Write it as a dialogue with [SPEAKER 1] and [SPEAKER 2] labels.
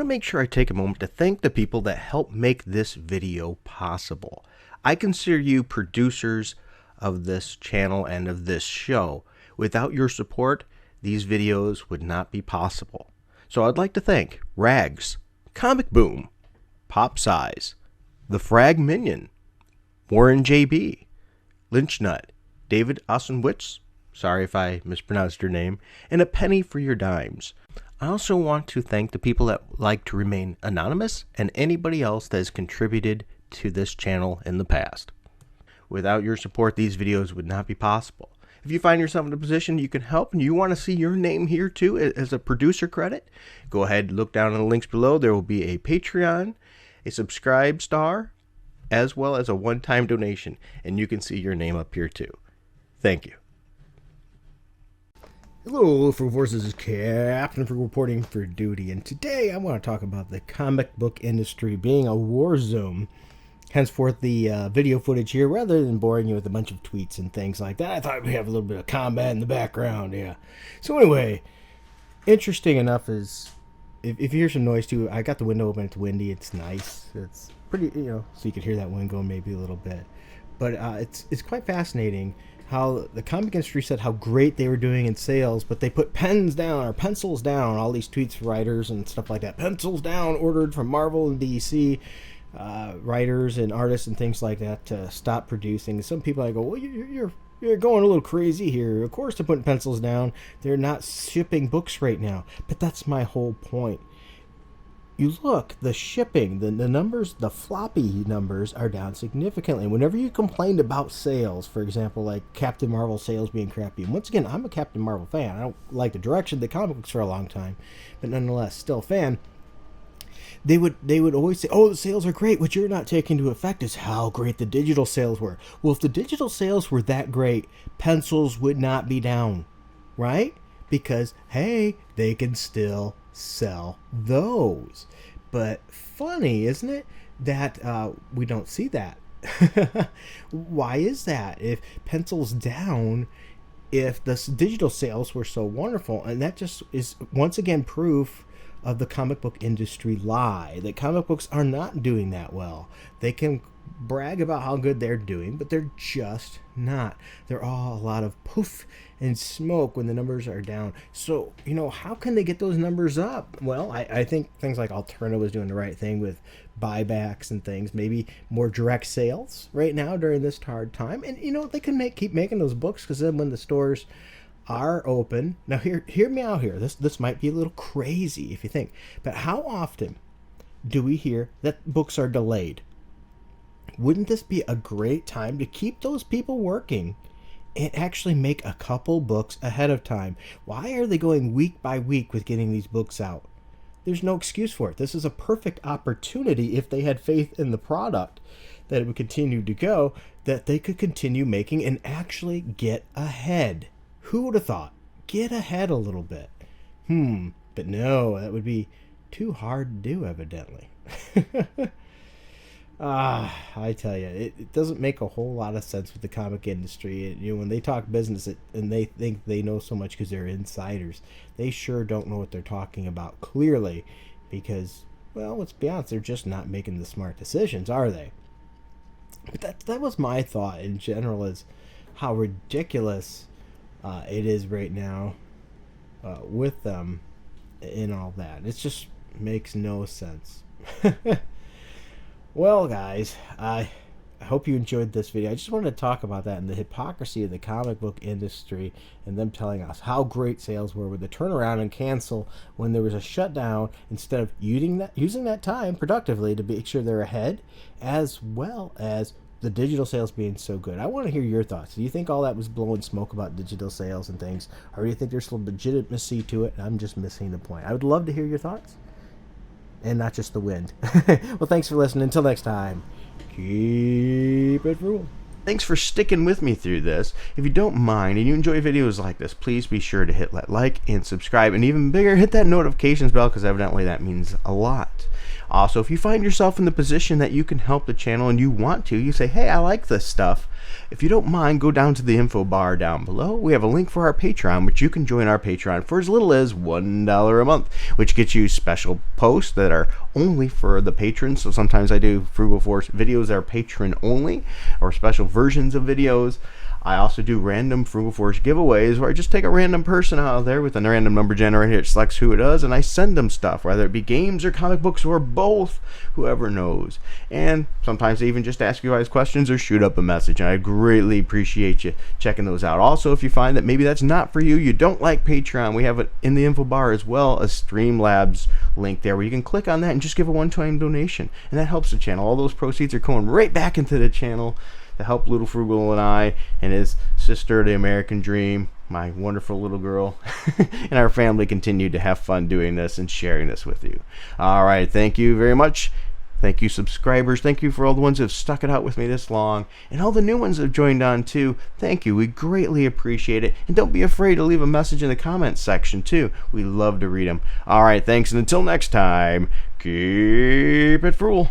[SPEAKER 1] to make sure I take a moment to thank the people that help make this video possible. I consider you producers of this channel and of this show. Without your support, these videos would not be possible. So I'd like to thank Rags, Comic Boom, Pop Size, The Frag Minion, Warren JB, Lynch Nut, David Osenwitz, sorry if I mispronounced your name, and a penny for your dimes. I also want to thank the people that like to remain anonymous and anybody else that has contributed to this channel in the past. Without your support, these videos would not be possible. If you find yourself in a position you can help and you want to see your name here too as a producer credit, go ahead and look down on the links below. There will be a Patreon, a subscribe star, as well as a one-time donation, and you can see your name up here too. Thank you.
[SPEAKER 2] Hello, From Forces, this is Captain for reporting for duty, and today I want to talk about the comic book industry being a war zone. Henceforth, the video footage here, rather than boring you with a bunch of tweets and things like that, I thought we'd have a little bit of combat in the background, yeah. So anyway, interesting enough is, if you hear some noise too, I got the window open, it's windy, it's nice, it's pretty, so you could hear that wind going maybe a little bit. But it's quite fascinating how the comic industry said how great they were doing in sales, but they put pens down or pencils down, all these tweets for writers and stuff like that. Pencils down, ordered from Marvel and DC writers and artists and things like that to stop producing. Some people I go, well, you're going a little crazy here. Of course they're putting pencils down. They're not shipping books right now. But that's my whole point. You look, the shipping, the numbers, the floppy numbers are down significantly. Whenever you complained about sales, for example, like Captain Marvel sales being crappy, and once again, I'm a Captain Marvel fan. I don't like the direction of the comic books for a long time, but nonetheless, still a fan. They would always say, oh, the sales are great. What you're not taking into effect is how great the digital sales were. Well, if the digital sales were that great, pencils would not be down, right? Because, hey, they can still sell those. But funny, isn't it, that we don't see that? Why is that? If pencils down, if the digital sales were so wonderful, and that just is once again proof of the comic book industry lie, that comic books are not doing that well. They can brag about how good they're doing, but they're just not. They're all a lot of poof and smoke when the numbers are down. So, how can they get those numbers up? Well, I think things like Alterna was doing the right thing with buybacks and things, maybe more direct sales right now during this hard time. And, they can keep making those books, because then when the stores are open, now hear me out here. This might be a little crazy if you think, but how often do we hear that books are delayed? Wouldn't this be a great time to keep those people working and actually make a couple books ahead of time? Why are they going week by week with getting these books out? There's no excuse for it. This is a perfect opportunity, if they had faith in the product, that it would continue to go, that they could continue making and actually get ahead. Who would have thought? Get ahead a little bit. But no, that would be too hard to do, evidently. I tell you, it doesn't make a whole lot of sense with the comic industry. When they talk business and they think they know so much because they're insiders, they sure don't know what they're talking about clearly, because, well, let's be honest, they're just not making the smart decisions, are they? But that was my thought in general, is how ridiculous it is right now with them and all that. It just makes no sense. Well, guys, I hope you enjoyed this video. I just wanted to talk about that and the hypocrisy of the comic book industry and them telling us how great sales were with the turnaround and cancel when there was a shutdown, instead of using that time productively to make sure they're ahead, as well as the digital sales being so good. I want to hear your thoughts. Do you think all that was blowing smoke about digital sales and things, or do you think there's some legitimacy to it and I'm just missing the point? I would love to hear your thoughts, and not just the wind. Well, thanks for listening. Until next time, keep it real.
[SPEAKER 1] Thanks for sticking with me through this. If you don't mind and you enjoy videos like this, please be sure to hit that like and subscribe, and even bigger, hit that notifications bell, because evidently that means a lot. Also, if you find yourself in the position that you can help the channel and you want to, you say, hey, I like this stuff. If you don't mind, go down to the info bar down below. We have a link for our Patreon, which you can join our Patreon for as little as $1 a month, which gets you special posts that are only for the patrons. So sometimes I do Frugal Force videos that are patron only, or special versions of videos. I also do random Frugal Force giveaways where I just take a random person out there with a random number generator. It selects who it is, and I send them stuff, whether it be games or comic books or both, whoever knows. And sometimes I even just ask you guys questions or shoot up a message, and I greatly appreciate you checking those out. Also, if you find that maybe that's not for you, you don't like Patreon, we have it in the info bar as well, a Streamlabs link there where you can click on that and just give a one-time donation, and that helps the channel. All those proceeds are going right back into the channel to help Little Frugal and I and his sister, the American Dream, my wonderful little girl, and our family continue to have fun doing this and sharing this with you. All right, thank you very much. Thank you, subscribers. Thank you for all the ones who have stuck it out with me this long, and all the new ones that have joined on too. Thank you. We greatly appreciate it. And don't be afraid to leave a message in the comments section too. We love to read them. All right, thanks, and until next time, keep it frugal.